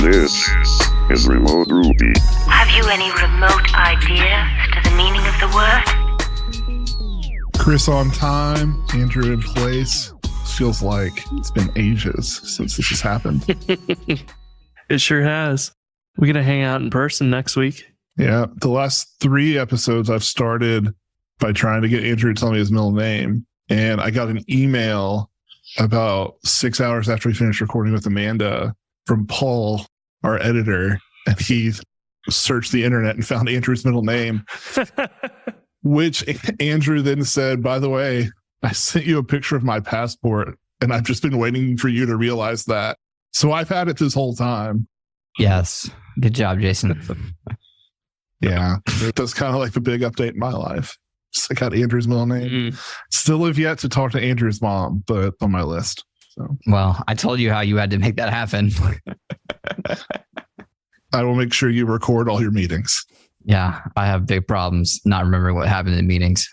This is Remote Ruby. Have you any remote idea to the meaning of the word? Chris on time, Andrew in place. Feels like it's been ages since this has happened. It sure has. We're going to hang out in person next week. Yeah. The last 3 episodes I've started by trying to get Andrew to tell me his middle name. And I got an email about 6 hours after we finished recording with Amanda from Paul, our editor. And he searched the internet and found Andrew's middle name, which Andrew then said, by the way, I sent you a picture of my passport and I've just been waiting for you to realize that. So I've had it this whole time. Yes. Good job, Jason. Yeah. That's kind of like the big update in my life. Just I got Andrew's middle name. Still have yet to talk to Andrew's mom, but it's on my list. So Well, I told you how you had to make that happen. I will make sure you record all your meetings. Yeah, I have big problems not remembering what happened in meetings.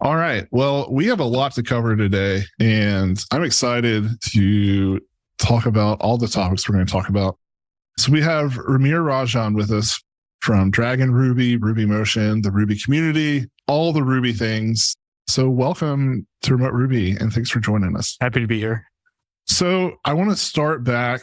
All right. Well, we have a lot to cover today, and I'm excited to talk about all the topics we're going to talk about. So we have Amir Rajan with us from DragonRuby, RubyMotion, the Ruby community, all the Ruby things. So welcome to Remote Ruby, and thanks for joining us. Happy to be here. So I want to start back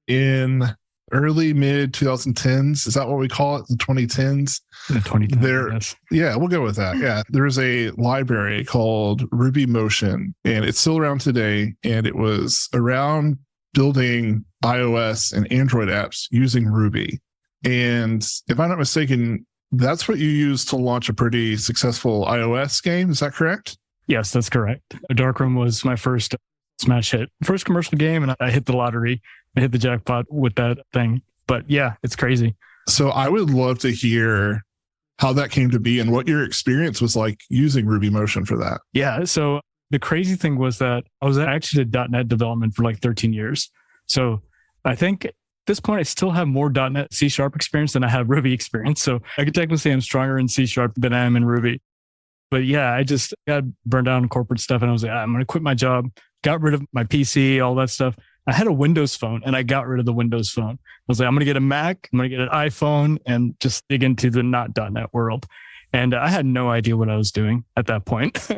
in early mid 2010s. Is that what we call it? The 2010s? The 2010s, yes. Yeah, we'll go with that. Yeah. There's a library called RubyMotion, and it's still around today. And it was around building iOS and Android apps using Ruby. And if I'm not mistaken, that's what you used to launch a pretty successful iOS game. Is that correct? Yes, that's correct. Darkroom was my first smash hit, first commercial game, and I hit the lottery. I hit the jackpot with that thing. But yeah, it's crazy. So I would love to hear how that came to be and what your experience was like using RubyMotion for that. Yeah. So the crazy thing was that I was actually did .NET development for like 13 years. So I think at this point, I still have more .NET C# experience than I have Ruby experience. So I could technically say I'm stronger in C# than I am in Ruby. But yeah, I just got burned out on corporate stuff. And I was like, I'm going to quit my job, got rid of my PC, all that stuff. I had a Windows phone and I got rid of the Windows phone. I was like, I'm going to get a Mac, I'm going to get an iPhone and just dig into the not .NET world. And I had no idea what I was doing at that point.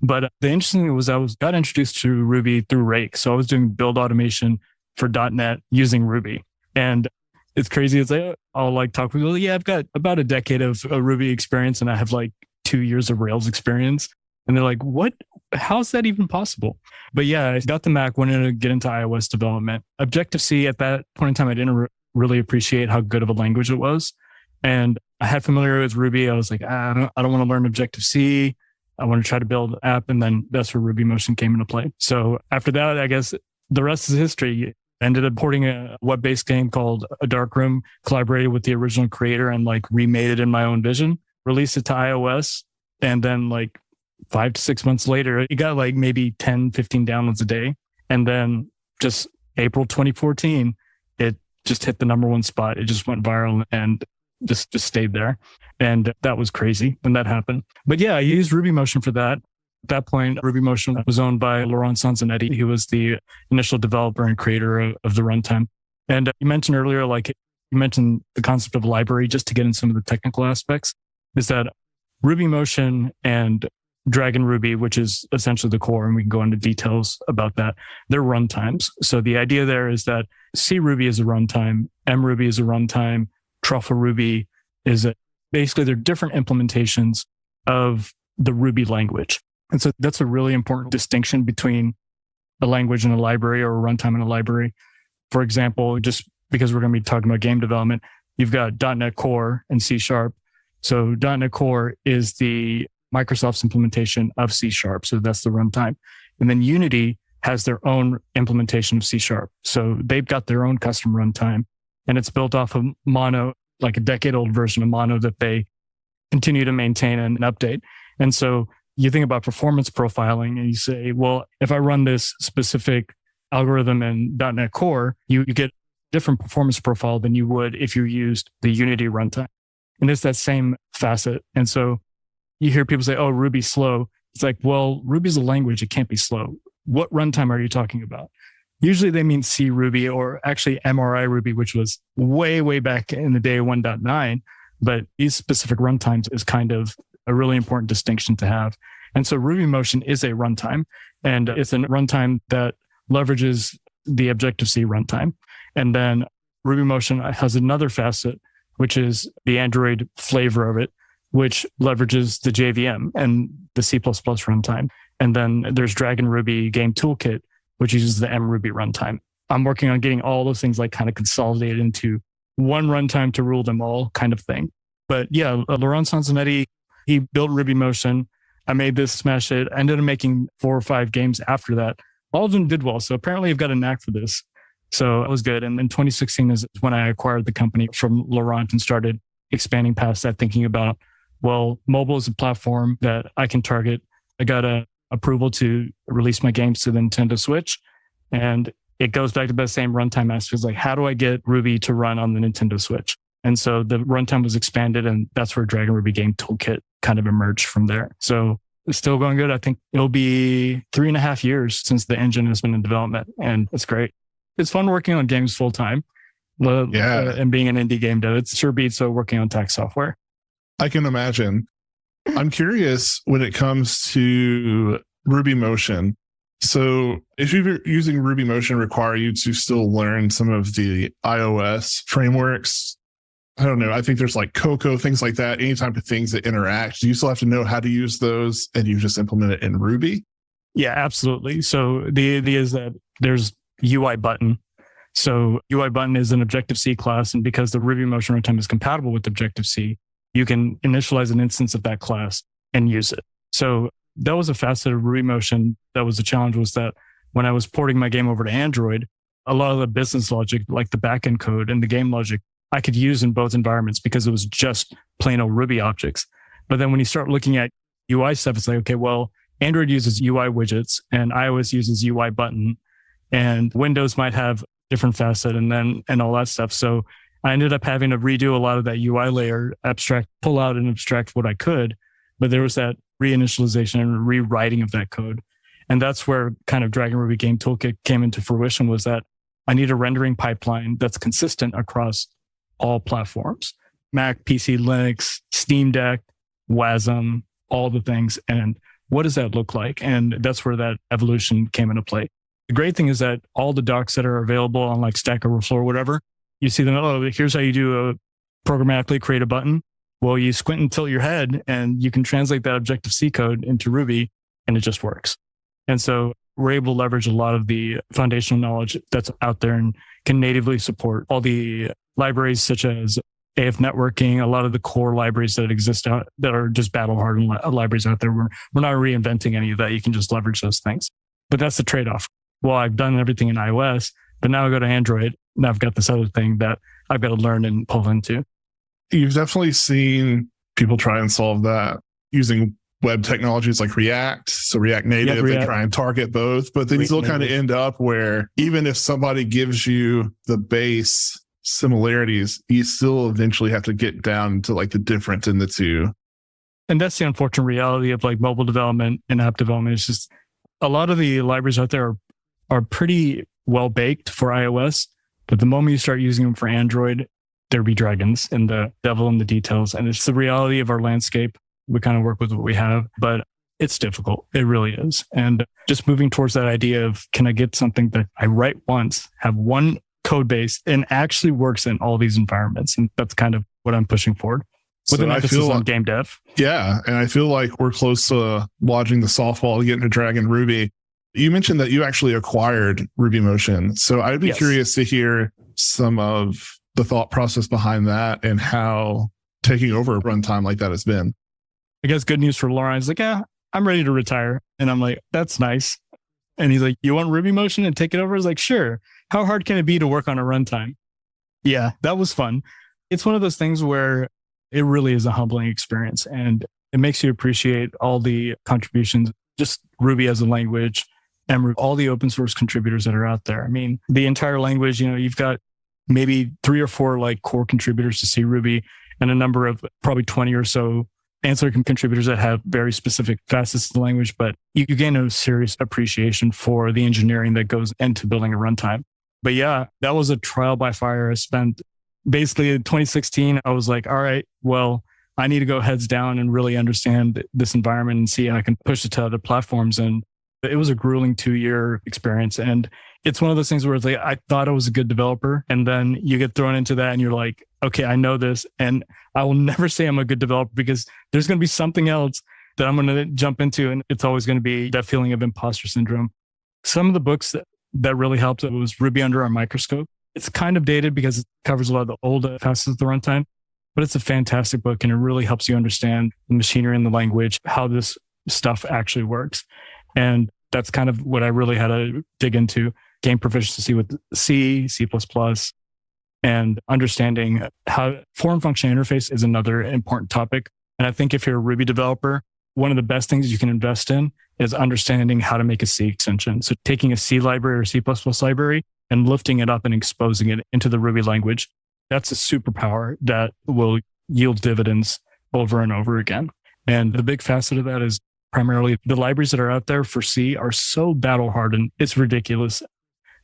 But the interesting thing was got introduced to Ruby through Rake. So I was doing build automation for .NET using Ruby. And it's crazy. It's like, I'll like talk with people. Yeah, I've got about a decade of Ruby experience and I have like 2 years of Rails experience. And they're like, what? How's that even possible? But yeah, I got the Mac, wanted to get into iOS development. Objective-C at that point in time, I didn't really appreciate how good of a language it was. And I had familiarity with Ruby. I was like, I don't want to learn Objective-C. I want to try to build an app. And then that's where RubyMotion came into play. So after that, I guess the rest is history. I ended up porting a web-based game called A Darkroom, collaborated with the original creator and like remade it in my own vision, released it to iOS. And then like 5 to 6 months later, it got like maybe 10, 15 downloads a day. And then just April 2014, it just hit the #1 spot. It just went viral and just stayed there. And that was crazy when that happened. But yeah, I used RubyMotion for that. At that point, RubyMotion was owned by Laurent Sansonetti. He was the initial developer and creator of the runtime. And you mentioned earlier, like you mentioned the concept of library, just to get in some of the technical aspects, is that RubyMotion and DragonRuby, which is essentially the core, and we can go into details about that, they're runtimes. So the idea there is that CRuby is a runtime, MRuby is a runtime, TruffleRuby is basically they're different implementations of the Ruby language. And so that's a really important distinction between a language and a library or a runtime and a library. For example, just because we're going to be talking about game development, you've got .NET Core and C#. So .NET Core is the Microsoft's implementation of C#. So that's the runtime. And then Unity has their own implementation of C#. So they've got their own custom runtime. And it's built off of Mono, like a decade-old version of Mono that they continue to maintain and update. And so you think about performance profiling and you say, well, if I run this specific algorithm in .NET Core, you get different performance profile than you would if you used the Unity runtime. And it's that same facet. And so you hear people say, oh, Ruby's slow. It's like, well, Ruby's a language. It can't be slow. What runtime are you talking about? Usually they mean C Ruby or actually MRI Ruby, which was way, way back in the day 1.9. But these specific runtimes is kind of a really important distinction to have. And so RubyMotion is a runtime, and it's a runtime that leverages the Objective-C runtime. And then RubyMotion has another facet, which is the Android flavor of it, which leverages the JVM and the C++ runtime. And then there's DragonRuby Game Toolkit, which uses the MRuby runtime. I'm working on getting all those things like kind of consolidated into one runtime to rule them all kind of thing. But yeah, Laurent Sansonetti, he built RubyMotion. I made this, smash it. I ended up making 4 or 5 games after that. All of them did well. So apparently I've got a knack for this. So it was good. And in 2016 is when I acquired the company from Laurent and started expanding past that, thinking about, well, mobile is a platform that I can target. I got a approval to release my games to the Nintendo Switch. And it goes back to the same runtime aspects, like how do I get Ruby to run on the Nintendo Switch? And so the runtime was expanded, and that's where DragonRuby Game Toolkit kind of emerged from there. So it's still going good. I think it'll be 3.5 years since the engine has been in development, and it's great. It's fun working on games full time. And being an indie game dev, it sure beats working on tech software. I can imagine. I'm curious when it comes to RubyMotion. So if you're using RubyMotion, require you to still learn some of the iOS frameworks. I don't know. I think there's like Cocoa, things like that, any type of things that interact. Do you still have to know how to use those and you just implement it in Ruby? Yeah, absolutely. So the idea is that there's UI button. So UI button is an Objective-C class. And because the RubyMotion runtime is compatible with Objective-C, you can initialize an instance of that class and use it. So that was a facet of RubyMotion. That was the challenge, was that when I was porting my game over to Android, a lot of the business logic, like the backend code and the game logic, I could use in both environments because it was just plain old Ruby objects. But then when you start looking at UI stuff, it's like, okay, well, Android uses UI widgets and iOS uses UI button, and Windows might have different facet and all that stuff. So I ended up having to redo a lot of that UI layer, pull out and abstract what I could. But there was that reinitialization and rewriting of that code. And that's where kind of DragonRuby Game Toolkit came into fruition, was that I need a rendering pipeline that's consistent across all platforms: Mac, PC, Linux, Steam Deck, WASM, all the things. And what does that look like? And that's where that evolution came into play. The great thing is that all the docs that are available on like Stack Overflow or whatever, you see them, oh, here's how you do programmatically create a button. Well, you squint and tilt your head and you can translate that Objective-C code into Ruby and it just works. And so we're able to leverage a lot of the foundational knowledge that's out there and can natively support all the libraries such as AF networking, a lot of the core libraries that exist out that are just battle-hardened libraries out there. We're not reinventing any of that. You can just leverage those things. But that's the trade-off. Well, I've done everything in iOS, but now I go to Android and I've got this other thing that I've got to learn and pull into. You've definitely seen people try and solve that using web technologies like React. So React Native, they try and target both, but then you still kind of end up where even if somebody gives you the base similarities, you still eventually have to get down to like the difference in the two. And that's the unfortunate reality of like mobile development and app development. It's just a lot of the libraries out there are pretty well baked for iOS, but the moment you start using them for Android, there be dragons and the devil in the details. And it's the reality of our landscape. We kind of work with what we have, but it's difficult. It really is. And just moving towards that idea of, can I get something that I write once, have one code base, and actually works in all these environments? And that's kind of what I'm pushing forward with an emphasis on game dev. Yeah. And I feel like we're close to launching the softball to get into DragonRuby. You mentioned that you actually acquired RubyMotion. So I'd be curious to hear some of the thought process behind that and how taking over a runtime like that has been. I guess good news for Laurent. He's like, yeah, I'm ready to retire. And I'm like, that's nice. And he's like, you want RubyMotion and take it over? I was like, sure. How hard can it be to work on a runtime? Yeah, that was fun. It's one of those things where it really is a humbling experience, and it makes you appreciate all the contributions, just Ruby as a language, and all the open source contributors that are out there. I mean, the entire language, you've got maybe 3 or 4 like core contributors to C Ruby and a number of probably 20 or so ancillary contributors that have very specific facets to the language, but you gain a serious appreciation for the engineering that goes into building a runtime. But yeah, that was a trial by fire. I spent basically in 2016, I was like, all right, well, I need to go heads down and really understand this environment and see how I can push it to other platforms. And it was a grueling 2-year experience. And it's one of those things where it's like, I thought I was a good developer. And then you get thrown into that and you're like, okay, I know this. And I will never say I'm a good developer because there's going to be something else that I'm going to jump into. And it's always going to be that feeling of imposter syndrome. Some of the books that really helped was Ruby Under Our Microscope. It's kind of dated because it covers a lot of the old facets of the runtime, but it's a fantastic book and it really helps you understand the machinery and the language, how this stuff actually works. And that's kind of what I really had to dig into. Gain proficiency with C, C++, and understanding how form function interface is another important topic. And I think if you're a Ruby developer, one of the best things you can invest in is understanding how to make a C extension. So taking a C library or C++ library and lifting it up and exposing it into the Ruby language, that's a superpower that will yield dividends over and over again. And the big facet of that is primarily the libraries that are out there for C are so battle hardened. It's ridiculous.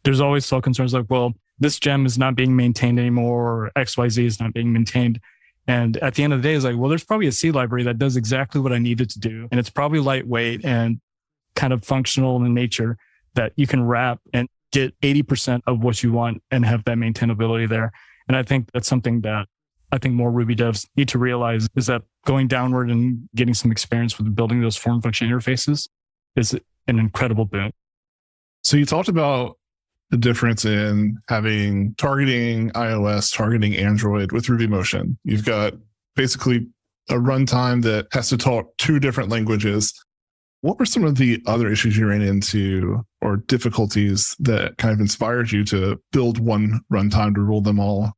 There's always still concerns like, well, this gem is not being maintained anymore, or XYZ is not being maintained. And at the end of the day, it's like, well, there's probably a C library that does exactly what I need it to do. And it's probably lightweight and kind of functional in nature that you can wrap and get 80% of what you want and have that maintainability there. And I think that's something that I think more Ruby devs need to realize is that going downward and getting some experience with building those form function interfaces is an incredible boon. So you talked about the difference in having targeting iOS, targeting Android with RubyMotion. You've got basically a runtime that has to talk 2 different languages. What were some of the other issues you ran into or difficulties that kind of inspired you to build one runtime to rule them all?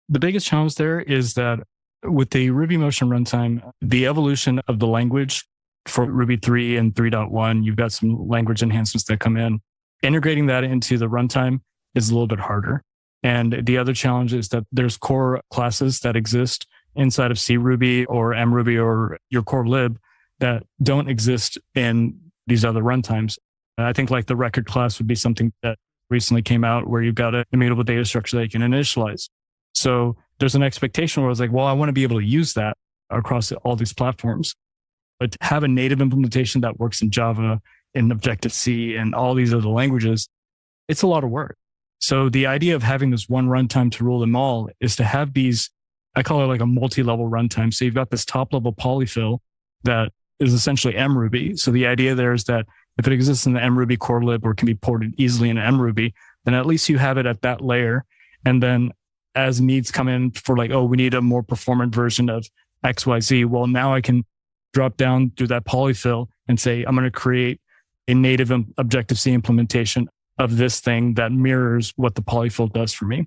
The biggest challenge there is that with the RubyMotion runtime, the evolution of the language for Ruby 3 and 3.1, you've got some language enhancements that come in. Integrating that into the runtime is a little bit harder. And the other challenge is that there's core classes that exist inside of CRuby or MRuby or your core lib that don't exist in these other runtimes. I think like the record class would be something that recently came out where you've got an immutable data structure that you can initialize. So there's an expectation where it's like, well, I want to be able to use that across all these platforms. But to have a native implementation that works in Java, in Objective-C, and all these other languages, it's a lot of work. So the idea of having this one runtime to rule them all is to have these, I call it like a multi-level runtime. So you've got this top-level polyfill that is essentially MRuby. So the idea there is that if it exists in the MRuby core lib or can be ported easily into MRuby, then at least you have it at that layer. And then as needs come in for like, oh, we need a more performant version of XYZ. Well, now I can drop down through that polyfill and say, I'm going to create a native Objective-C implementation of this thing that mirrors what the polyfill does for me.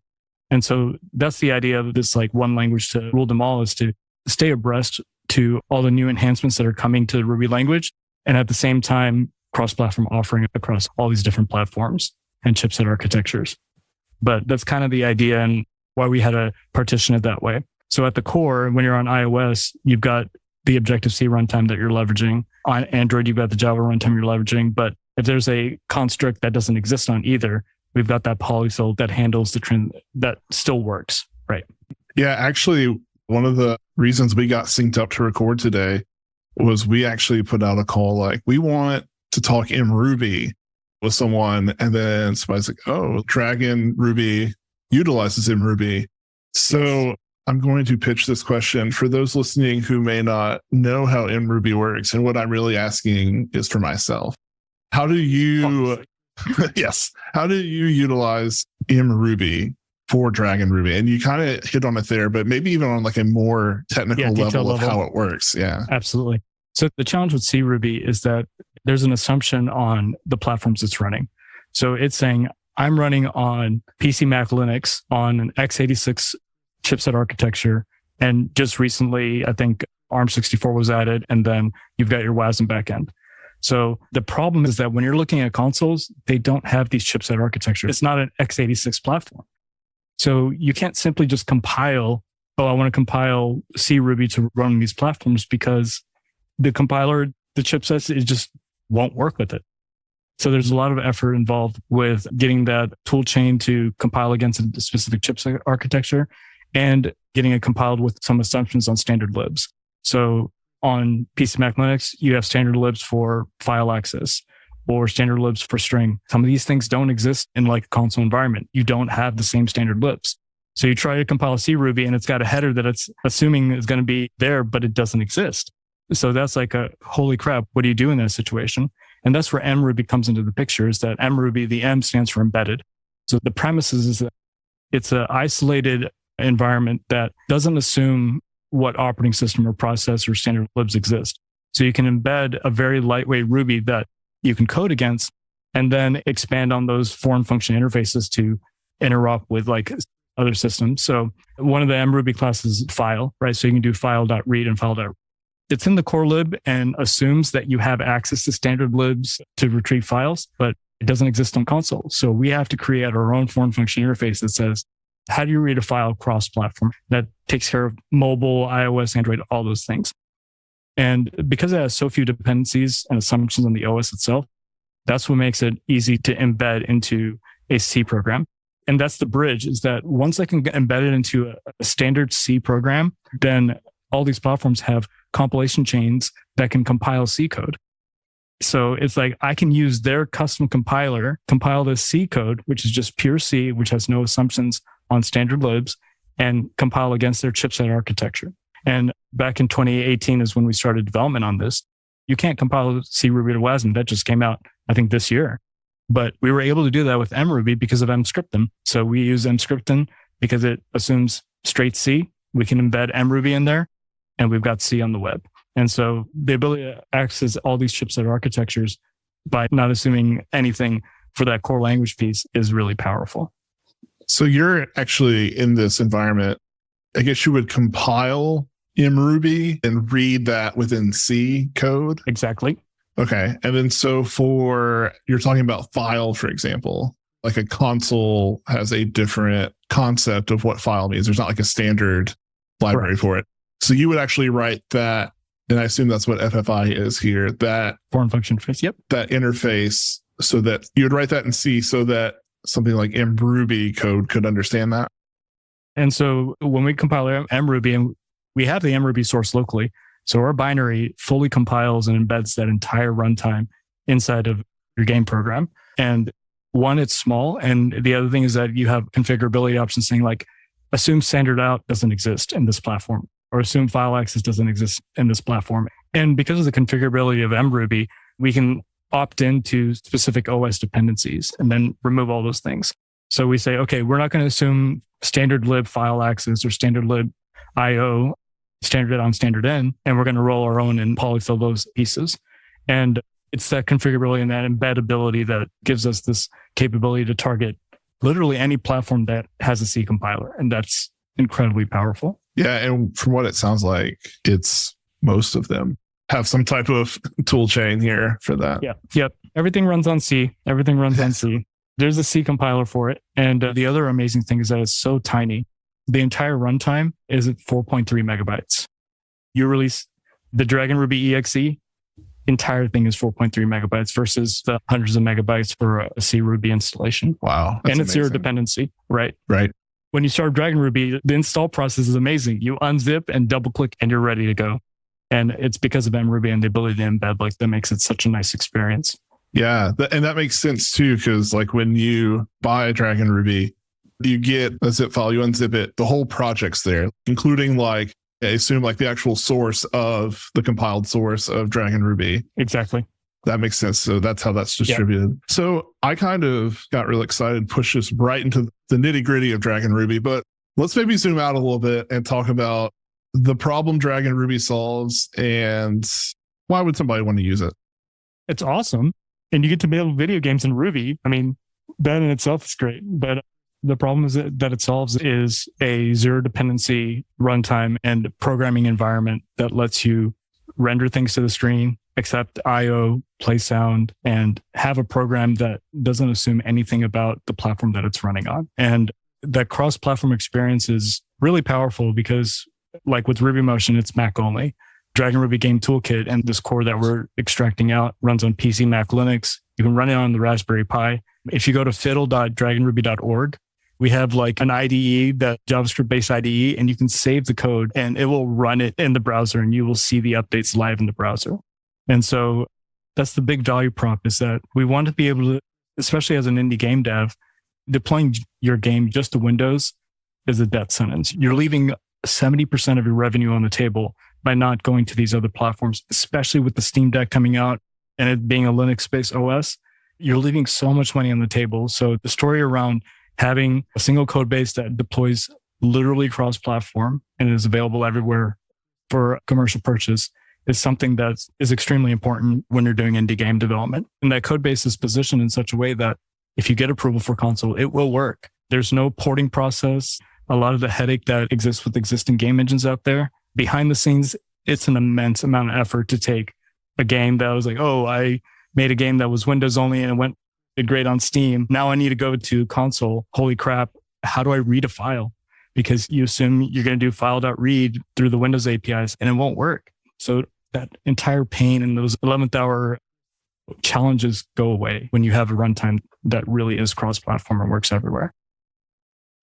And so that's the idea of this like one language to rule them all, is to stay abreast to all the new enhancements that are coming to the Ruby language. And at the same time, cross-platform offering across all these different platforms and chipset architectures. But that's kind of the idea and why we had to partition it that way. So at the core, when you're on iOS, you've got the Objective-C runtime that you're leveraging. On Android, you've got the Java runtime you're leveraging. But if there's a construct that doesn't exist on either, we've got that polyfill that handles the trend that still works, right? Yeah, actually, one of the reasons we got synced up to record today was we actually put out a call like, we want to talk MRuby with someone. And then somebody's like, oh, DragonRuby utilizes MRuby. So I'm going to pitch this question for those listening who may not know how MRuby works. And what I'm really asking is for myself. How do you, yes, how do you utilize MRuby for DragonRuby? And you kind of hit on it there, but maybe even on like a more technical level of how it works. Yeah, absolutely. So the challenge with CRuby is that there's an assumption on the platforms it's running. So it's saying, I'm running on PC Mac Linux on an x86 chipset architecture. And just recently, I think ARM64 was added, and then you've got your WASM backend. So the problem is that when you're looking at consoles, they don't have these chipset architectures. It's not an x86 platform. So you can't simply just compile oh, I want to compile CRuby to run on these platforms because the compiler, the chipsets, it just won't work with it. So there's a lot of effort involved with getting that tool chain to compile against a specific chipset architecture and getting it compiled with some assumptions on standard libs. So on PC Mac Linux, you have standard libs for file access or standard libs for string. Some of these things don't exist in like a console environment. You don't have the same standard libs. So you try to compile CRuby and it's got a header that it's assuming is going to be there, but it doesn't exist. So that's like a holy crap. What do you do in that situation? And that's where MRuby comes into the picture, is that MRuby, the M stands for embedded. So the premise is that it's an isolated environment that doesn't assume what operating system or process or standard libs exist. So you can embed a very lightweight Ruby that you can code against and then expand on those foreign function interfaces to interop with like other systems. So one of the MRuby classes is file, right? So you can do file.read and file.read. It's in the core lib and assumes that you have access to standard libs to retrieve files, but it doesn't exist on console. So we have to create our own foreign function interface that says, how do you read a file cross-platform? That takes care of mobile, iOS, Android, all those things. And because it has so few dependencies and assumptions on the OS itself, that's what makes it easy to embed into a C program. And that's the bridge, is that once I can embed it into a standard C program, then all these platforms have compilation chains that can compile C code. So it's like I can use their custom compiler, compile this C code, which is just pure C, which has no assumptions on standard libs, and compile against their chipset architecture. And back in 2018 is when we started development on this. You can't compile CRuby to WASM. That just came out, I think, this year. But we were able to do that with MRuby because of mscripton. So we use mscripton because it assumes straight C. We can embed MRuby in there, and we've got C on the web. And so the ability to access all these chipset architectures by not assuming anything for that core language piece is really powerful. So you're actually in this environment. I guess you would compile MRuby and read that within C code. Exactly. Okay. And then so you're talking about file, for example, like a console has a different concept of what file means. There's not like a standard library for it. So you would actually write that, and I assume that's what FFI is here, that foreign function interface. Yep. That interface, so that you would write that in C so that something like MRuby code could understand that. And so when we compile MRuby, and we have the MRuby source locally, so our binary fully compiles and embeds that entire runtime inside of your game program. And one, it's small. And the other thing is that you have configurability options saying like, assume standard out doesn't exist in this platform, or assume file access doesn't exist in this platform. And because of the configurability of MRuby, we can opt into specific OS dependencies and then remove all those things. So we say, okay, we're not going to assume standard lib file access or standard lib IO, standard on standard in, and we're going to roll our own and polyfill those pieces. And it's that configurability and that embeddability that gives us this capability to target literally any platform that has a C compiler. And that's incredibly powerful. Yeah. And from what it sounds like, it's most of them have some type of tool chain here for that. Yeah. Yep. Everything runs on C. Everything runs on C. There's a C compiler for it. And the other amazing thing is that it's so tiny. The entire runtime is at 4.3 megabytes. You release the DragonRuby EXE, entire thing is 4.3 megabytes versus the hundreds of megabytes for a CRuby installation. Wow. And it's zero dependency, right? Right. When you start DragonRuby, the install process is amazing. You unzip and double click and you're ready to go. And it's because of MRuby and the ability to embed like that makes it such a nice experience. Yeah. And that makes sense too, because like when you buy DragonRuby, you get a zip file, you unzip it, the whole project's there, including like, I assume like the actual source of the compiled source of DragonRuby. Exactly. That makes sense. So that's how that's distributed. Yeah. So I kind of got really excited, push this right into the nitty gritty of DragonRuby, but let's maybe zoom out a little bit and talk about the problem DragonRuby solves and why would somebody want to use it? It's awesome. And you get to build video games in Ruby. I mean, that in itself is great, but the problem is that it solves is a zero dependency runtime and programming environment that lets you render things to the screen, accept IO, play sound, and have a program that doesn't assume anything about the platform that it's running on. And that cross-platform experience is really powerful because like with RubyMotion, it's Mac only. DragonRuby Game Toolkit and this core that we're extracting out runs on PC, Mac, Linux. You can run it on the Raspberry Pi. If you go to fiddle.dragonruby.org, we have like an IDE, that JavaScript-based IDE, and you can save the code and it will run it in the browser and you will see the updates live in the browser. And so that's the big value prop, is that we want to be able to, especially as an indie game dev, deploying your game just to Windows is a death sentence. You're leaving 70% of your revenue on the table by not going to these other platforms, especially with the Steam Deck coming out and it being a Linux-based OS. You're leaving so much money on the table. So the story around having a single code base that deploys literally cross-platform and is available everywhere for commercial purchase is something that is extremely important when you're doing indie game development. And that code base is positioned in such a way that if you get approval for console, it will work. There's no porting process. A lot of the headache that exists with existing game engines out there, behind the scenes, it's an immense amount of effort to take a game that was like, oh, I made a game that was Windows only and it did great on Steam. Now I need to go to console. Holy crap. How do I read a file? Because you assume you're going to do file.read through the Windows APIs and it won't work. So that entire pain and those 11th hour challenges go away when you have a runtime that really is cross-platform and works everywhere.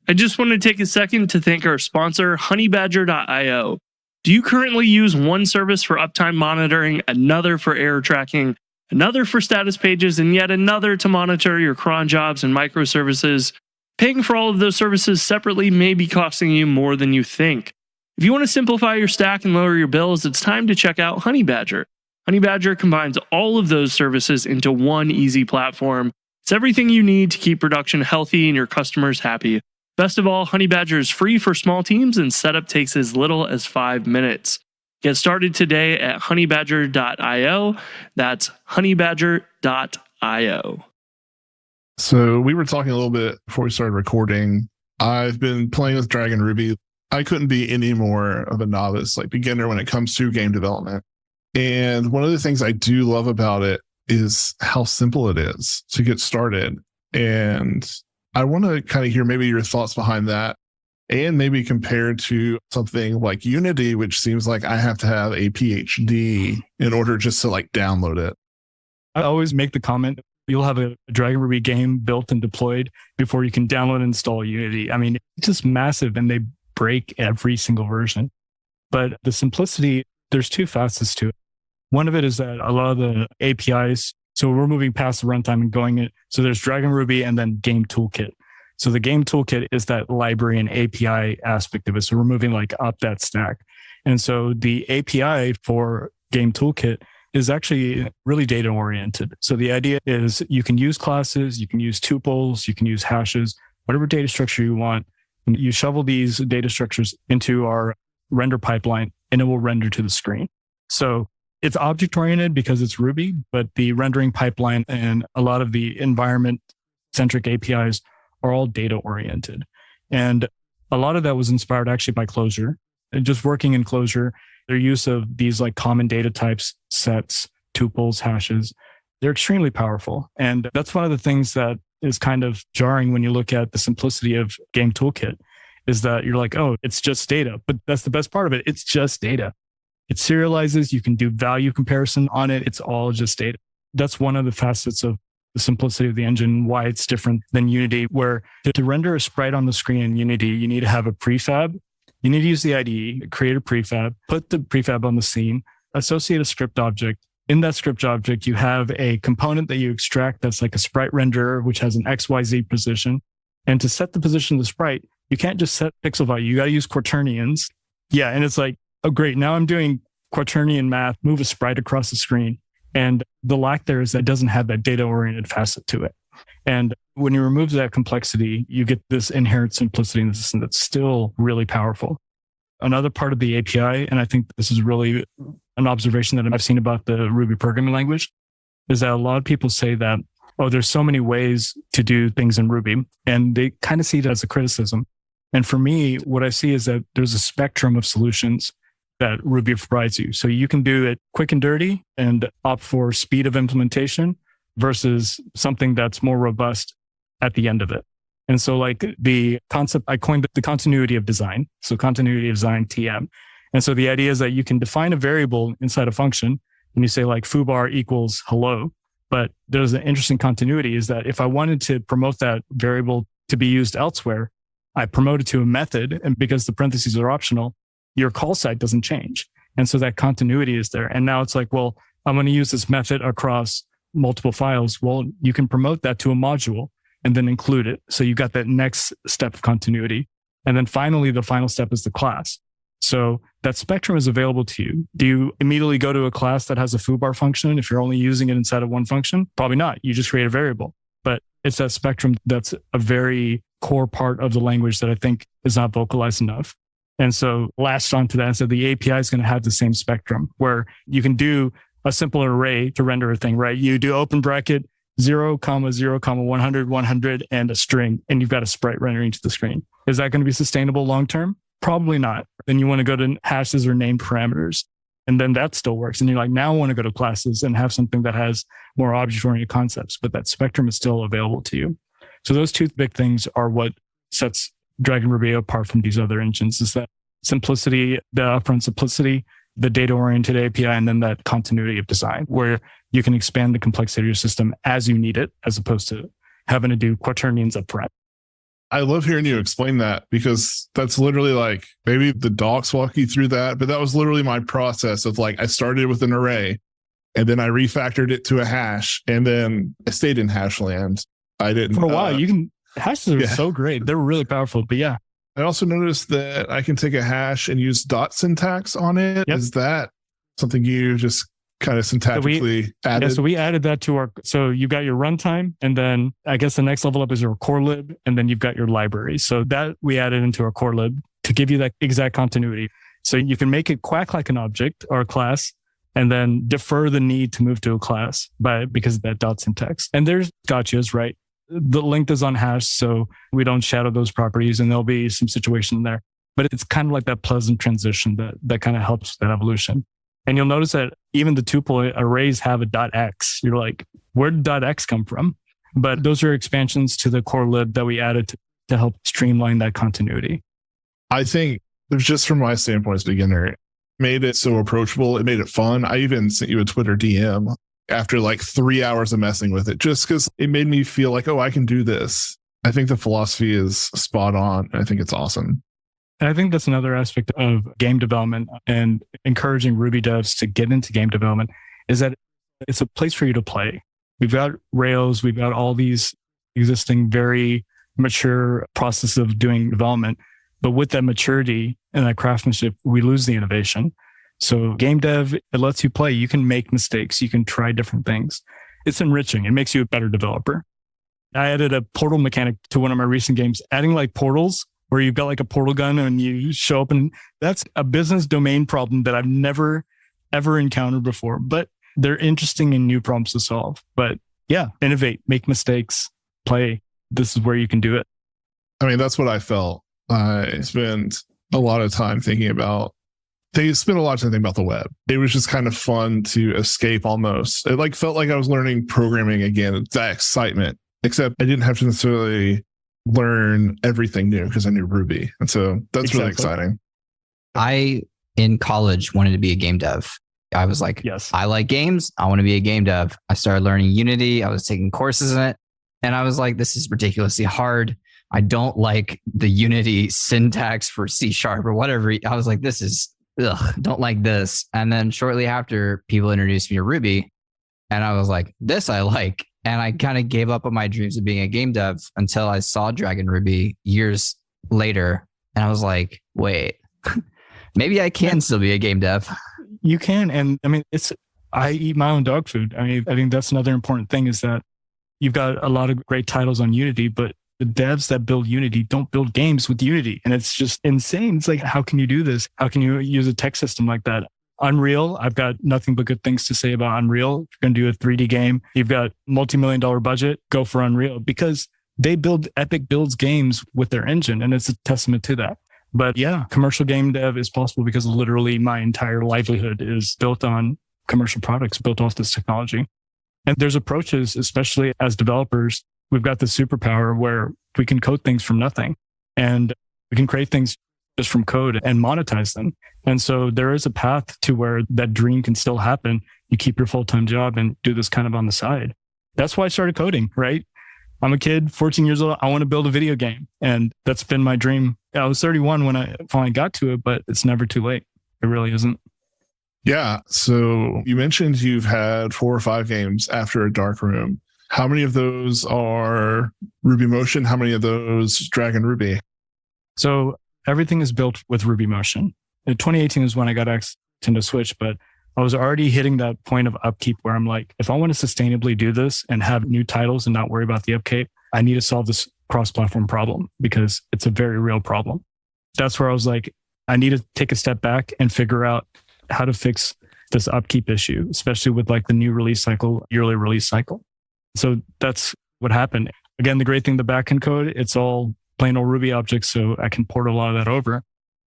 I just want to take a second to thank our sponsor, honeybadger.io. Do you currently use one service for uptime monitoring, another for error tracking, another for status pages, and yet another to monitor your cron jobs and microservices? Paying for all of those services separately may be costing you more than you think. If you want to simplify your stack and lower your bills, it's time to check out Honeybadger. Honeybadger combines all of those services into one easy platform. It's everything you need to keep production healthy and your customers happy. Best of all, Honeybadger is free for small teams and setup takes as little as 5 minutes. Get started today at honeybadger.io. That's honeybadger.io. So we were talking a little bit before we started recording. I've been playing with DragonRuby. I couldn't be any more of a novice, like beginner, when it comes to game development. And one of the things I do love about it is how simple it is to get started. And I want to kind of hear maybe your thoughts behind that, and maybe compared to something like Unity, which seems like I have to have a PhD in order just to like download it. I always make the comment, you'll have a DragonRuby game built and deployed before you can download and install Unity. I mean, it's just massive and they break every single version. But the simplicity, there's two facets to it. One of it is that a lot of the APIs, so we're moving past the runtime and going it. So there's DragonRuby and then Game Toolkit. So the Game Toolkit is that library and API aspect of it. So we're moving like up that stack. And so the API for Game Toolkit is actually really data oriented. So the idea is you can use classes, you can use tuples, you can use hashes, whatever data structure you want. And you shovel these data structures into our render pipeline and it will render to the screen. So it's object oriented because it's Ruby, but the rendering pipeline and a lot of the environment centric APIs are all data oriented. And a lot of that was inspired actually by Clojure. And just working in Clojure, their use of these like common data types, sets, tuples, hashes, they're extremely powerful. And that's one of the things that is kind of jarring when you look at the simplicity of Game Toolkit, is that you're like, oh, it's just data. But that's the best part of it. It's just data. It serializes. You can do value comparison on it. It's all just data. That's one of the facets of the simplicity of the engine, why it's different than Unity, where to render a sprite on the screen in Unity, you need to have a prefab. You need to use the IDE, create a prefab, put the prefab on the scene, associate a script object. In that script object, you have a component that you extract that's like a sprite renderer, which has an XYZ position. And to set the position of the sprite, you can't just set pixel value. You got to use quaternions. Yeah. And it's like, oh, great. Now I'm doing quaternion math, move a sprite across the screen. And the lack there is that it doesn't have that data-oriented facet to it. And when you remove that complexity, you get this inherent simplicity in the system that's still really powerful. Another part of the API, and I think this is really an observation that I've seen about the Ruby programming language, is that a lot of people say that, oh, there's so many ways to do things in Ruby, and they kind of see it as a criticism. And for me, what I see is that there's a spectrum of solutions that Ruby provides you. So you can do it quick and dirty and opt for speed of implementation versus something that's more robust at the end of it. And so like the concept, I coined the continuity of design. So continuity of design TM. And so the idea is that you can define a variable inside a function and you say like foobar equals hello. But there's an interesting continuity is that if I wanted to promote that variable to be used elsewhere, I promote it to a method. And because the parentheses are optional, your call site doesn't change. And so that continuity is there. And now it's like, well, I'm going to use this method across multiple files. Well, you can promote that to a module and then include it. So you got that next step of continuity. And then finally, the final step is the class. So that spectrum is available to you. Do you immediately go to a class that has a foobar function if you're only using it inside of one function? Probably not. You just create a variable. But it's that spectrum that's a very core part of the language that I think is not vocalized enough. And so latched onto that and said the API is going to have the same spectrum where you can do a simple array to render a thing, right? You do open bracket 0, 0, 100, 100, and a string, and you've got a sprite rendering to the screen. Is that going to be sustainable long term? Probably not. Then you want to go to hashes or named parameters, and then that still works. And you're like, now I want to go to classes and have something that has more object-oriented concepts, but that spectrum is still available to you. So those two big things are what sets DragonRuby apart from these other engines, is that simplicity, the upfront simplicity, the data-oriented API, and then that continuity of design, where you can expand the complexity of your system as you need it, as opposed to having to do quaternions up front. I love hearing you explain that because that's literally like, maybe the docs walk you through that, but that was literally my process of like, I started with an array and then I refactored it to a hash and then I stayed in hash land. I didn't. For a while, hashes are so great. They're really powerful, but yeah. I also noticed that I can take a hash and use dot syntax on it. Yep. Is that something you just kind of syntactically added? Yeah, so we added that to so you've got your runtime, and then I guess the next level up is your core lib, and then you've got your library. So that we added into our core lib to give you that exact continuity. So you can make it quack like an object or a class, and then defer the need to move to a class because of that dot syntax. And there's gotchas, right? The length is unhashed, so we don't shadow those properties, and there'll be some situation there. But it's kind of like that pleasant transition that kind of helps that evolution. And you'll notice that even the tuple arrays have a .x. You're like, where did .x come from? But those are expansions to the core lib that we added to help streamline that continuity. I think there's just from my standpoint as a beginner, made it so approachable. It made it fun. I even sent you a Twitter DM after like 3 hours of messing with it, just because it made me feel like, oh, I can do this. I think the philosophy is spot on. I think it's awesome. And I think that's another aspect of game development and encouraging Ruby devs to get into game development is that it's a place for you to play. We've got Rails, we've got all these existing very mature process of doing development. But with that maturity and that craftsmanship, we lose the innovation. So game dev, it lets you play. You can make mistakes. You can try different things. It's enriching. It makes you a better developer. I added a portal mechanic to one of my recent games, adding like portals where you've got like a portal gun and you show up, and that's a business domain problem that I've never, ever encountered before, but they're interesting and new problems to solve. But yeah, innovate, make mistakes, play. This is where you can do it. I mean, that's what I felt. I spent a lot of time thinking about the web. It was just kind of fun to escape almost. It like felt like I was learning programming again. It's that excitement, except I didn't have to necessarily learn everything new because I knew Ruby. And so that's really exciting. I, in college, wanted to be a game dev. I was like, yes, I like games. I want to be a game dev. I started learning Unity. I was taking courses in it. And I was like, this is ridiculously hard. I don't like the Unity syntax for C# or whatever. I was like, don't like this. And then shortly after, people introduced me to Ruby. And I was like, this I like. And I kind of gave up on my dreams of being a game dev until I saw DragonRuby years later. And I was like, wait, maybe I can still be a game dev. You can. And I mean, I eat my own dog food. I mean, I think that's another important thing is that you've got a lot of great titles on Unity, but the devs that build Unity don't build games with Unity. And it's just insane. It's like, how can you do this? How can you use a tech system like that? Unreal, I've got nothing but good things to say about Unreal. If you're going to do a 3D game, you've got multi-million-dollar budget, go for Unreal because they build epic builds games with their engine. And it's a testament to that. But yeah, commercial game dev is possible because literally my entire livelihood is built on commercial products built off this technology. And there's approaches, especially as developers, we've got this superpower where we can code things from nothing, and we can create things just from code and monetize them. And so there is a path to where that dream can still happen. You keep your full-time job and do this kind of on the side. That's why I started coding, right? I'm a kid, 14 years old. I want to build a video game. And that's been my dream. I was 31 when I finally got to it, but it's never too late. It really isn't. Yeah. So you mentioned you've had 4 or 5 games after a dark room. How many of those are RubyMotion? How many of those DragonRuby? So everything is built with RubyMotion. In 2018 is when I got access to Nintendo Switch, but I was already hitting that point of upkeep where I'm like, if I want to sustainably do this and have new titles and not worry about the upkeep, I need to solve this cross-platform problem because it's a very real problem. That's where I was like, I need to take a step back and figure out how to fix this upkeep issue, especially with like the new release cycle, yearly release cycle. So that's what happened. Again, the great thing, the backend code, it's all plain old Ruby objects, so I can port a lot of that over.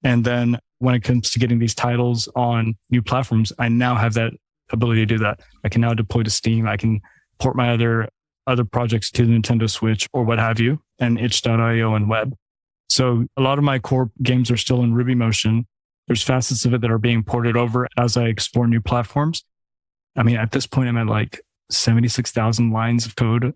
And then when it comes to getting these titles on new platforms, I now have that ability to do that. I can now deploy to Steam. I can port my other projects to the Nintendo Switch or what have you, and itch.io and web. So a lot of my core games are still in RubyMotion. There's facets of it that are being ported over as I explore new platforms. I mean, at this point, I'm at like 76,000 lines of code.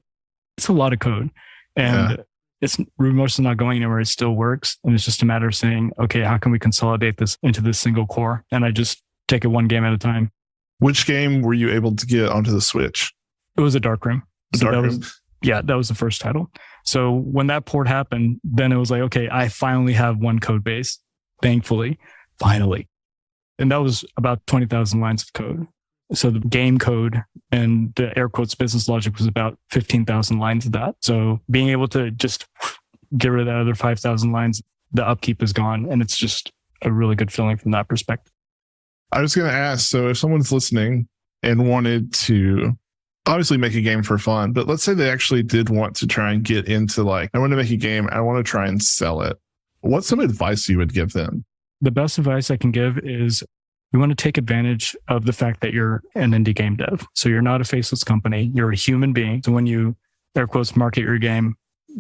It's a lot of code. And RubyMotion is not going anywhere. It still works. And it's just a matter of saying, okay, how can we consolidate this into this single core? And I just take it one game at a time. Which game were you able to get onto the Switch? It was a Dark Room. That was the first title. So when that port happened, then it was like, okay, I finally have one code base. Thankfully, finally. And that was about 20,000 lines of code. So the game code and the air quotes business logic was about 15,000 lines of that. So being able to just get rid of that other 5,000 lines, the upkeep is gone. And it's just a really good feeling from that perspective. I was going to ask, so if someone's listening and wanted to obviously make a game for fun, but let's say they actually did want to try and get into like, I want to make a game, I want to try and sell it. What's some advice you would give them? The best advice I can give is you want to take advantage of the fact that you're an indie game dev. So you're not a faceless company. You're a human being. So when you, air quotes, market your game,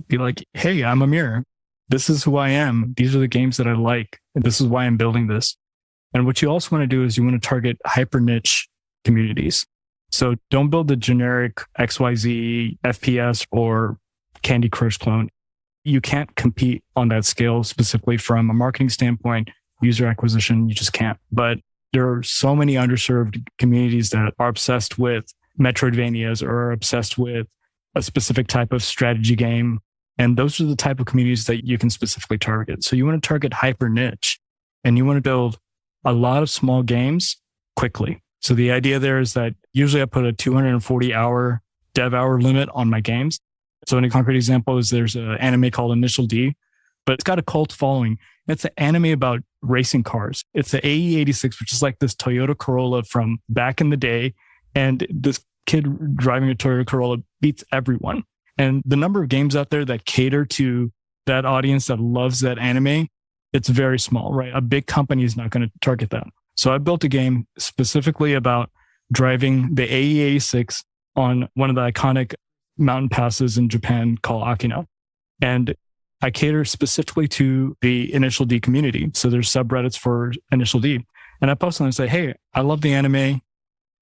be like, hey, I'm Amir. This is who I am. These are the games that I like. And this is why I'm building this. And what you also want to do is you want to target hyper niche communities. So don't build the generic XYZ, FPS, or Candy Crush clone. You can't compete on that scale specifically from a marketing standpoint, user acquisition. You just can't. But there are so many underserved communities that are obsessed with Metroidvanias or are obsessed with a specific type of strategy game. And those are the type of communities that you can specifically target. So you want to target hyper niche and you want to build a lot of small games quickly. So the idea there is that usually I put a 240 hour dev hour limit on my games. So in a concrete example is there's an anime called Initial D, but it's got a cult following. It's an anime about racing cars. It's the AE86, which is like this Toyota Corolla from back in the day. And this kid driving a Toyota Corolla beats everyone. And the number of games out there that cater to that audience that loves that anime, it's very small, right? A big company is not going to target that. So I built a game specifically about driving the AE86 on one of the iconic mountain passes in Japan called Akino. And I cater specifically to the Initial D community. So there's subreddits for Initial D. And I post on and say, hey, I love the anime.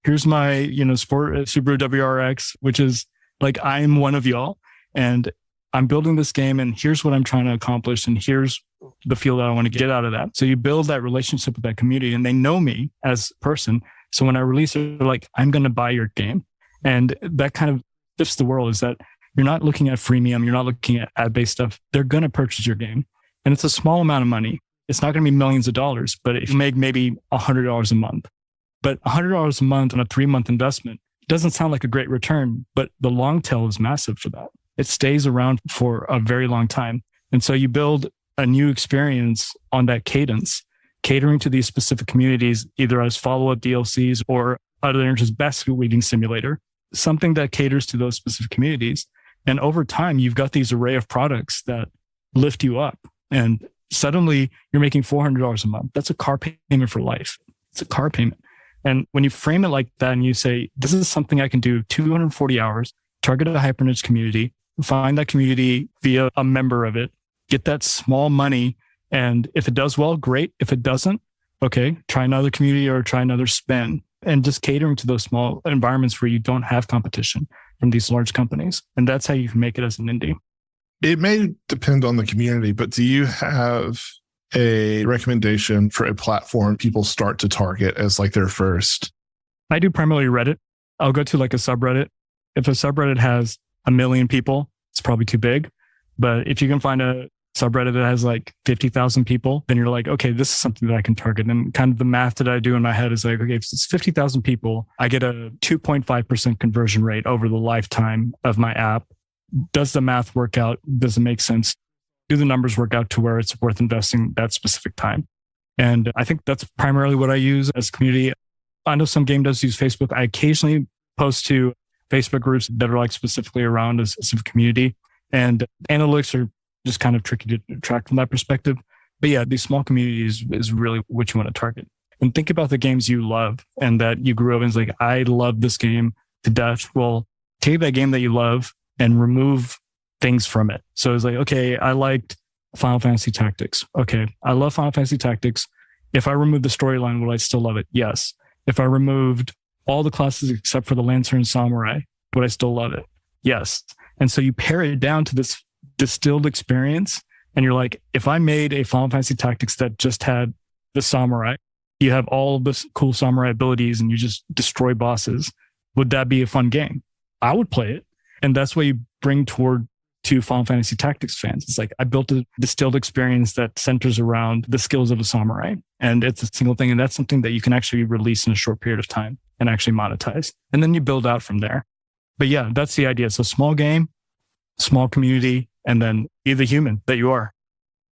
Here's my, sport Subaru WRX, which is like, I'm one of y'all. And I'm building this game and here's what I'm trying to accomplish. And here's the feel that I want to get out of that. So you build that relationship with that community and they know me as a person. So when I release it, they're like, I'm going to buy your game. And that kind of shifts the world, is that you're not looking at freemium. You're not looking at ad-based stuff. They're going to purchase your game. And it's a small amount of money. It's not going to be millions of dollars, but if you make maybe $100 a month, but $100 a month on a 3-month investment doesn't sound like a great return, but the long tail is massive for that. It stays around for a very long time. And so you build a new experience on that cadence, catering to these specific communities, either as follow-up DLCs or other interest basket weaving simulator, something that caters to those specific communities. And over time, you've got these array of products that lift you up. And suddenly you're making $400 a month. That's a car payment for life. It's a car payment. And when you frame it like that and you say, this is something I can do 240 hours, target a hyper niche community, find that community via a member of it, get that small money. And if it does well, great. If it doesn't, okay, try another community or try another spin, and just catering to those small environments where you don't have competition from these large companies. And that's how you can make it as an indie. It may depend on the community, but do you have a recommendation for a platform people start to target as like their first? I do primarily Reddit. I'll go to like a subreddit. If a subreddit has 1 million people, it's probably too big. But if you can find a subreddit that has like 50,000 people, then you're like, okay, this is something that I can target. And kind of the math that I do in my head is like, okay, if it's 50,000 people, I get a 2.5% conversion rate over the lifetime of my app. Does the math work out? Does it make sense? Do the numbers work out to where it's worth investing that specific time? And I think that's primarily what I use as a community. I know some game devs use Facebook. I occasionally post to Facebook groups that are like specifically around a specific community. And analytics are just kind of tricky to track from that perspective. But yeah, these small communities is really what you want to target. And think about the games you love and that you grew up in. It's like, I love this game to death. Well, take that game that you love and remove things from it. So it's like, okay, I liked Final Fantasy Tactics. Okay, I love Final Fantasy Tactics. If I remove the storyline, would I still love it? Yes. If I removed all the classes except for the Lancer and Samurai, would I still love it? Yes. And so you pare it down to this distilled experience. And you're like, if I made a Final Fantasy Tactics that just had the Samurai, you have all of this cool Samurai abilities and you just destroy bosses, would that be a fun game? I would play it. And that's what you bring toward to Final Fantasy Tactics fans. It's like, I built a distilled experience that centers around the skills of a samurai. And it's a single thing. And that's something that you can actually release in a short period of time and actually monetize. And then you build out from there. But yeah, that's the idea. So small game, small community, and then be the human that you are.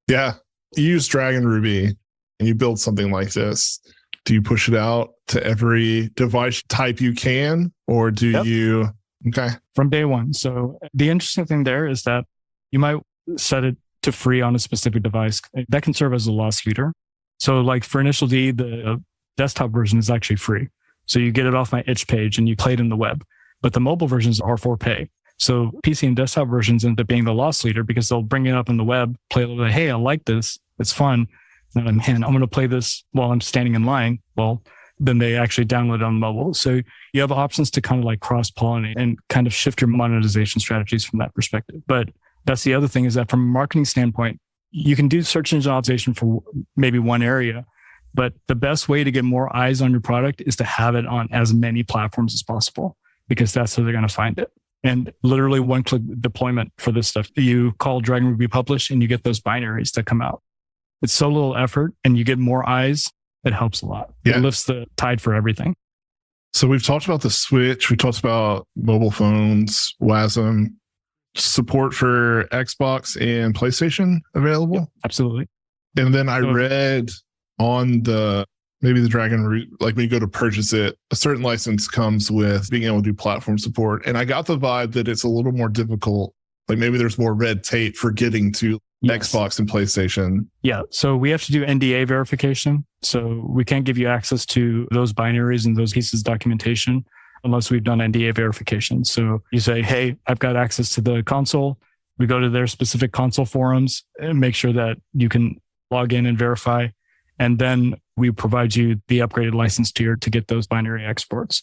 Yeah. You use DragonRuby and you build something like this. Do you push it out to every device type you can? Or do you... Okay. From day one. So the interesting thing there is that you might set it to free on a specific device. That can serve as a loss leader. So like for Initial D, the desktop version is actually free. So you get it off my itch page and you play it in the web. But the mobile versions are for pay. So PC and desktop versions end up being the loss leader because they'll bring it up in the web, play a little bit, hey, I like this. It's fun. And I'm, man, I'm going to play this while I'm standing in line. Well, then they actually download it on mobile. So you have options to kind of like cross-pollinate and kind of shift your monetization strategies from that perspective. But that's the other thing is that from a marketing standpoint, you can do search engine optimization for maybe one area, but the best way to get more eyes on your product is to have it on as many platforms as possible because that's how they're going to find it. And literally one-click deployment for this stuff. You call DragonRuby Publish and you get those binaries that come out. It's so little effort and you get more eyes. It helps a lot. Yeah. It lifts the tide for everything. So we've talked about the Switch. We talked about mobile phones, WASM, support for Xbox and PlayStation available. Yep, absolutely. And then I read on maybe the DragonRuby, like when you go to purchase it, a certain license comes with being able to do platform support. And I got the vibe that it's a little more difficult. Like maybe there's more red tape for getting to Xbox and PlayStation. Yeah. So we have to do NDA verification. So we can't give you access to those binaries and those pieces of documentation unless we've done NDA verification. So you say, hey, I've got access to the console. We go to their specific console forums and make sure that you can log in and verify. And then we provide you the upgraded license tier to get those binary exports.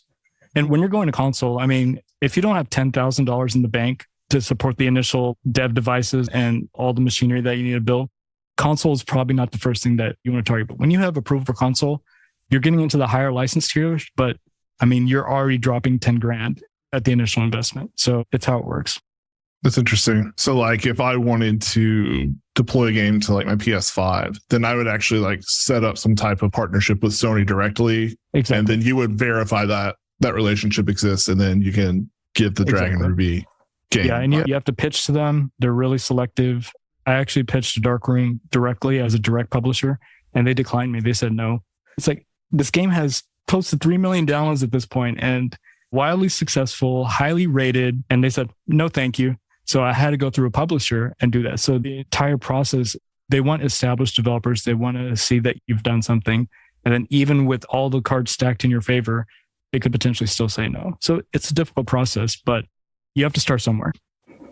And when you're going to console, I mean, if you don't have $10,000 in the bank to support the initial dev devices and all the machinery that you need to build, console is probably not the first thing that you want to target. But when you have approval for console, you're getting into the higher license tiers, but I mean, you're already dropping 10 grand at the initial investment. So it's how it works. That's interesting. So like if I wanted to deploy a game to like my PS5, then I would actually like set up some type of partnership with Sony directly. Exactly. And then you would verify that relationship exists and then you can give the DragonRuby game. Yeah, and you have to pitch to them. They're really selective. I actually pitched to Darkroom directly as a direct publisher, and they declined me. They said no. It's like, this game has close to 3 million downloads at this point and wildly successful, highly rated. And they said, no, thank you. So I had to go through a publisher and do that. So the entire process, they want established developers. They want to see that you've done something. And then even with all the cards stacked in your favor, they could potentially still say no. So it's a difficult process, but you have to start somewhere.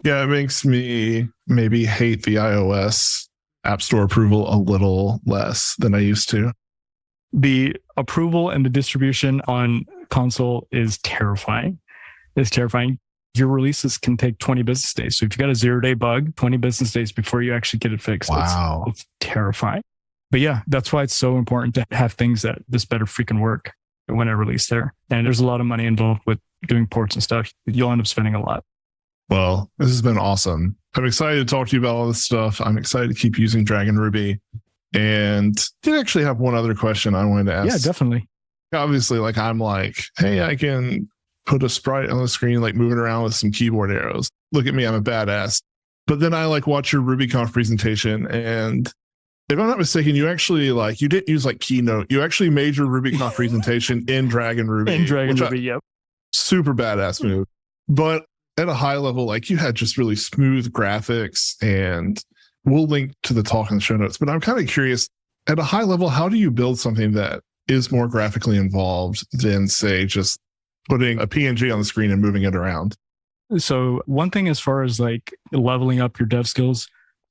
Yeah, it makes me maybe hate the iOS App Store approval a little less than I used to. The approval and the distribution on console is terrifying. It's terrifying. Your releases can take 20 business days. So if you got a 0-day bug, 20 business days before you actually get it fixed. Wow. It's terrifying. But yeah, that's why it's so important to have things that this better freaking work when I release there. And there's a lot of money involved with doing ports and stuff. You'll end up spending a lot. Well, this has been awesome. I'm excited to talk to you about all this stuff. I'm excited to keep using DragonRuby. And I did actually have one other question I wanted to ask. Yeah, definitely. Obviously, like I'm like, hey, I can put a sprite on the screen, like moving around with some keyboard arrows. Look at me, I'm a badass. But then I like watch your RubyConf presentation, and if I'm not mistaken, you actually like you didn't use like Keynote. You actually made your RubyConf presentation in DragonRuby. In DragonRuby, yep. Super badass move. But at a high level, like you had just really smooth graphics, and we'll link to the talk in the show notes. But I'm kind of curious, at a high level, how do you build something that is more graphically involved than, say, just putting a PNG on the screen and moving it around? So one thing as far as like leveling up your dev skills,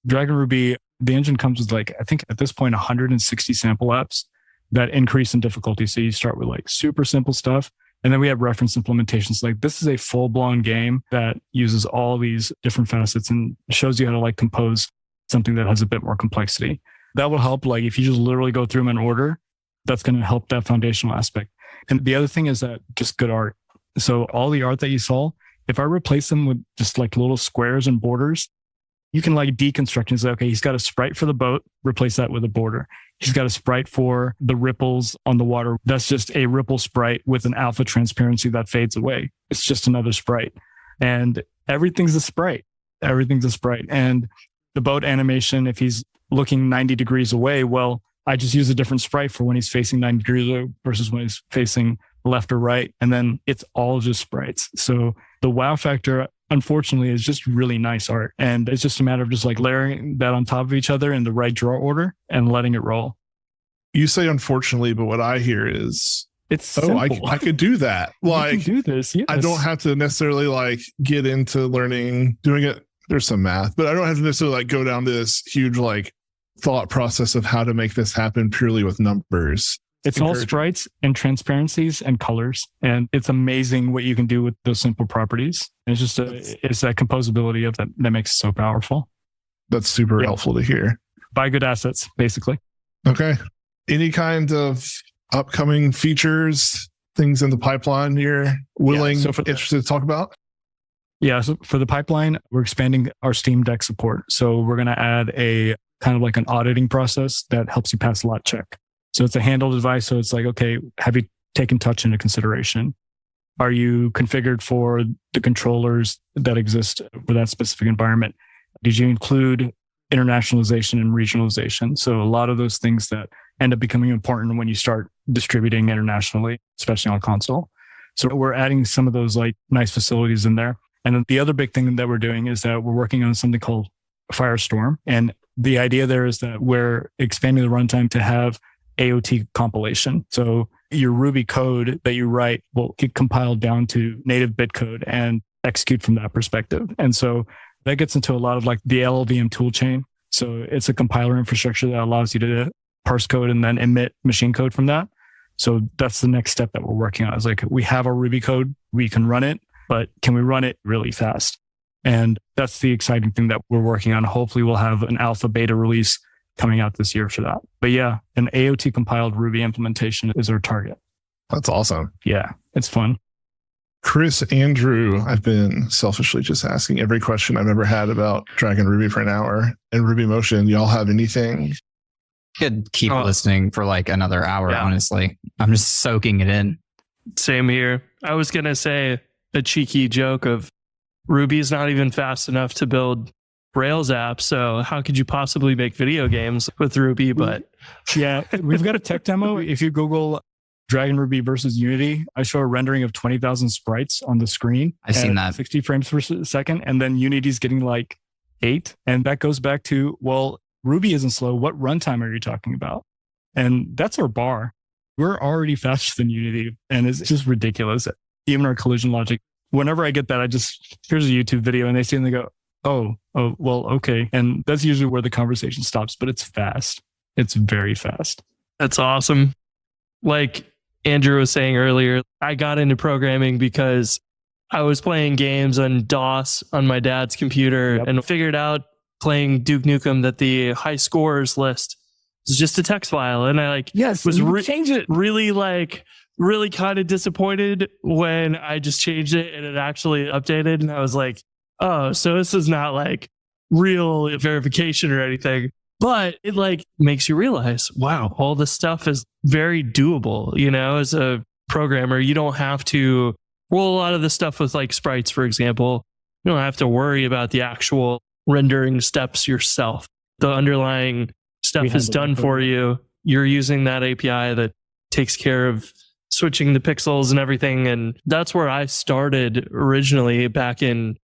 DragonRuby, the engine comes with like, I think at this point, 160 sample apps that increase in difficulty. So you start with like super simple stuff. And then we have reference implementations. Like this is a full-blown game that uses all these different facets and shows you how to like compose something that has a bit more complexity. That will help. Like if you just literally go through them in order, that's going to help that foundational aspect. And the other thing is that just good art. So all the art that you saw, if I replace them with just like little squares and borders, you can like deconstruct and say, okay, he's got a sprite for the boat, replace that with a border. He's got a sprite for the ripples on the water. That's just a ripple sprite with an alpha transparency that fades away. It's just another sprite. And everything's a sprite. Everything's a sprite. And the boat animation, if he's looking 90 degrees away, well, I just use a different sprite for when he's facing 90 degrees away versus when he's facing left or right. And then it's all just sprites. So the wow factor, unfortunately, is just really nice art. And it's just a matter of just like layering that on top of each other in the right draw order and letting it roll. You say unfortunately, but what I hear is, it's I could do that. Like, you can do this. Yes. I don't have to necessarily like get into learning, doing it. There's some math, but I don't have to necessarily like go down this huge like thought process of how to make this happen purely with numbers. It's all sprites and transparencies and colors. And it's amazing what you can do with those simple properties. And it's just it's that composability of that makes it so powerful. That's super helpful to hear. Buy good assets, basically. Okay. Any kind of upcoming features, things in the pipeline you're interested to talk about? Yeah. So for the pipeline, we're expanding our Steam Deck support. So we're going to add a kind of like an auditing process that helps you pass lot check. So it's a handle device. So it's like, okay, have you taken touch into consideration? Are you configured for the controllers that exist for that specific environment? Did you include internationalization and regionalization? So a lot of those things that end up becoming important when you start distributing internationally, especially on console. So we're adding some of those like nice facilities in there. And then the other big thing that we're doing is that we're working on something called Firestorm. And the idea there is that we're expanding the runtime to have AOT compilation. So your Ruby code that you write will get compiled down to native bitcode and execute from that perspective. And so that gets into a lot of like the LLVM toolchain. So it's a compiler infrastructure that allows you to parse code and then emit machine code from that. So that's the next step that we're working on. Is like we have our Ruby code, we can run it, but can we run it really fast? And that's the exciting thing that we're working on. Hopefully we'll have an alpha beta release coming out this year for that. But yeah, an AOT compiled Ruby implementation is our target. That's awesome. Yeah, it's fun. Chris, Andrew, I've been selfishly just asking every question I've ever had about DragonRuby for an hour. And RubyMotion, y'all have anything? Could keep listening for like another hour, honestly. I'm just soaking it in. Same here. I was going to say a cheeky joke of Ruby is not even fast enough to build Rails apps. So how could you possibly make video games with Ruby? But yeah, we've got a tech demo. If you Google DragonRuby versus Unity, I show a rendering of 20,000 sprites on the screen. I've seen that. 60 frames per second. And then Unity's getting like 8. And that goes back to, well, Ruby isn't slow. What runtime are you talking about? And that's our bar. We're already faster than Unity. And it's just ridiculous. Even our collision logic. Whenever I get that, here's a YouTube video and they see and they go, well, okay. And that's usually where the conversation stops, but it's fast. It's very fast. That's awesome. Like Andrew was saying earlier, I got into programming because I was playing games on DOS on my dad's computer and figured out playing Duke Nukem that the high scores list is just a text file. And I was change it. Really kind of disappointed when I just changed it and it actually updated. And I was like, oh, so this is not like real verification or anything. But it like makes you realize, wow, all this stuff is very doable. You know, as a programmer, you don't have to roll a lot of the stuff with like sprites, for example. You don't have to worry about the actual rendering steps yourself. The underlying stuff is done for you. You're using that API that takes care of switching the pixels and everything. And that's where I started originally back in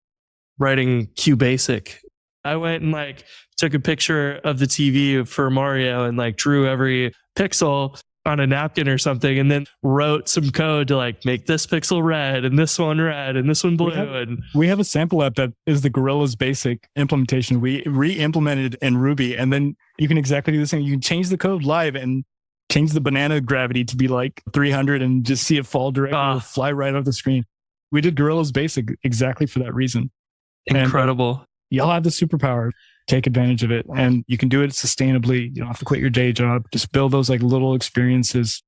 writing QBasic. I went and like took a picture of the TV for Mario and like drew every pixel on a napkin or something, and then wrote some code to like make this pixel red and this one red and this one blue. We have a sample app that is the Gorillas Basic implementation. We re-implemented in Ruby, and then you can exactly do the same. You can change the code live and change the banana gravity to be like 300 and just see it fall directly or fly right off the screen. We did Gorillas Basic exactly for that reason. Incredible. And y'all have the superpower. Take advantage of it, and you can do it sustainably. You don't have to quit your day job. Just build those like little experiences,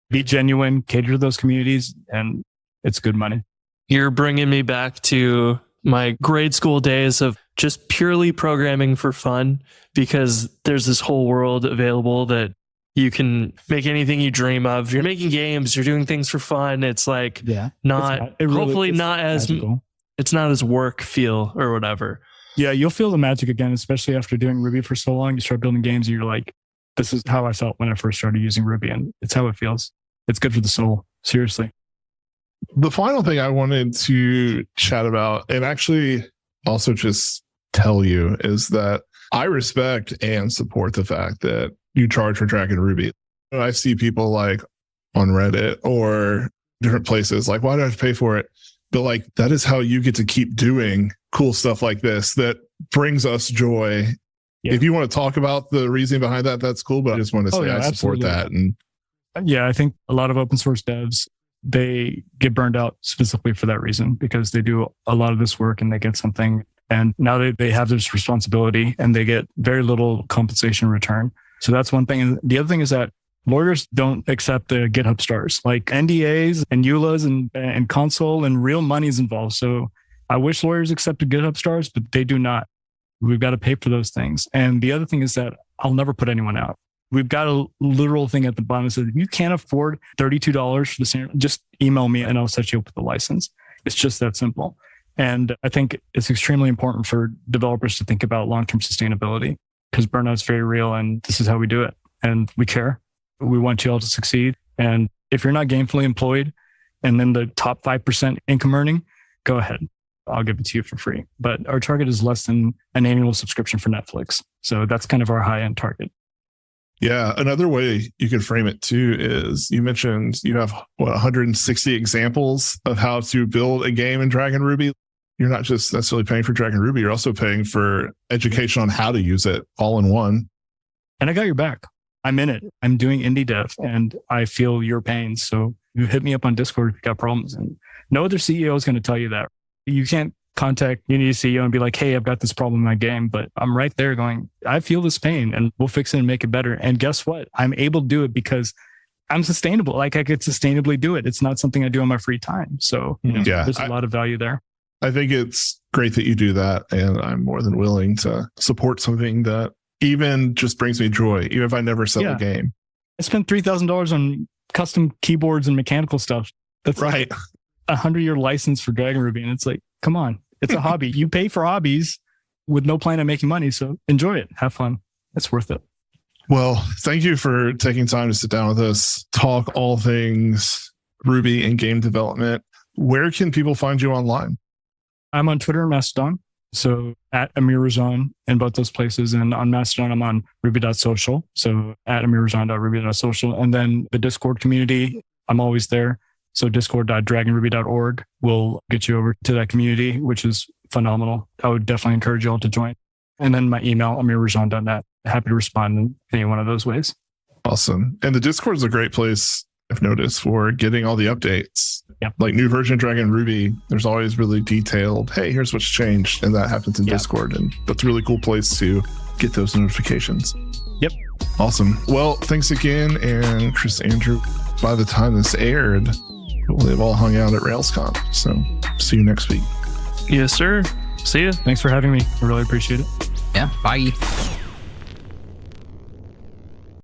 be genuine, cater to those communities, and it's good money. You're bringing me back to my grade school days of just purely programming for fun, because there's this whole world available that you can make anything you dream of. You're making games, you're doing things for fun. It's like hopefully not as magical. It's not as work feel or whatever. Yeah, you'll feel the magic again, especially after doing Ruby for so long. You start building games and you're like, this is how I felt when I first started using Ruby, and it's how it feels. It's good for the soul. Seriously. The final thing I wanted to chat about, and actually also just tell you, is that I respect and support the fact that you charge for DragonRuby. I see people like on Reddit or different places like, why do I have to pay for it? But like, that is how you get to keep doing cool stuff like this that brings us joy. Yeah. If you want to talk about the reason behind that, that's cool. But I just want to say I support that. And yeah, I think a lot of open source devs, they get burned out specifically for that reason, because they do a lot of this work and they get something. And now they have this responsibility and they get very little compensation in return. So that's one thing. And the other thing is that lawyers don't accept the GitHub stars, like NDAs and EULAs and console, and real money is involved. So I wish lawyers accepted GitHub stars, but they do not. We've got to pay for those things. And the other thing is that I'll never put anyone out. We've got a literal thing at the bottom that says, if you can't afford $32 for the standard, just email me and I'll set you up with the license. It's just that simple. And I think it's extremely important for developers to think about long-term sustainability, because burnout's very real and this is how we do it. And we care. We want you all to succeed. And if you're not gainfully employed and then the top 5% income earning, go ahead. I'll give it to you for free. But our target is less than an annual subscription for Netflix. So that's kind of our high-end target. Yeah. Another way you could frame it too is, you mentioned you have 160 examples of how to build a game in DragonRuby. You're not just necessarily paying for DragonRuby, you're also paying for education on how to use it all in one. And I got your back. I'm in it. I'm doing indie dev and I feel your pain. So you hit me up on Discord if you got problems. And no other CEO is going to tell you that. You can't contact Unity CEO and be like, hey, I've got this problem in my game, but I'm right there going, I feel this pain and we'll fix it and make it better. And guess what? I'm able to do it because I'm sustainable. Like I could sustainably do it. It's not something I do in my free time. So there's a lot of value there. I think it's great that you do that. And I'm more than willing to support something that even just brings me joy, even if I never sell a game. I spent $3,000 on custom keyboards and mechanical stuff. That's right. Like a 100-year license for DragonRuby. And it's like, come on, it's a hobby. You pay for hobbies with no plan of making money. So enjoy it. Have fun. It's worth it. Well, thank you for taking time to sit down with us, talk all things Ruby and game development. Where can people find you online? I'm on Twitter and Mastodon. So at Amir Rajan in both those places. And on Mastodon, I'm on ruby.social. So at amirrajan.ruby.social. And then the Discord community, I'm always there. So discord.dragonruby.org will get you over to that community, which is phenomenal. I would definitely encourage y'all to join. And then my email, amirrajan.net. Happy to respond in any one of those ways. Awesome. And the Discord is a great place, I've noticed, for getting all the updates. Yep. Like new version of DragonRuby, there's always really detailed, hey, here's what's changed. And that happens in Discord. And that's a really cool place to get those notifications. Yep. Awesome. Well, thanks again. And Chris, Andrew, by the time this aired, we'll have all hung out at RailsConf. So see you next week. Yes, sir. See ya. Thanks for having me. I really appreciate it. Yeah. Bye.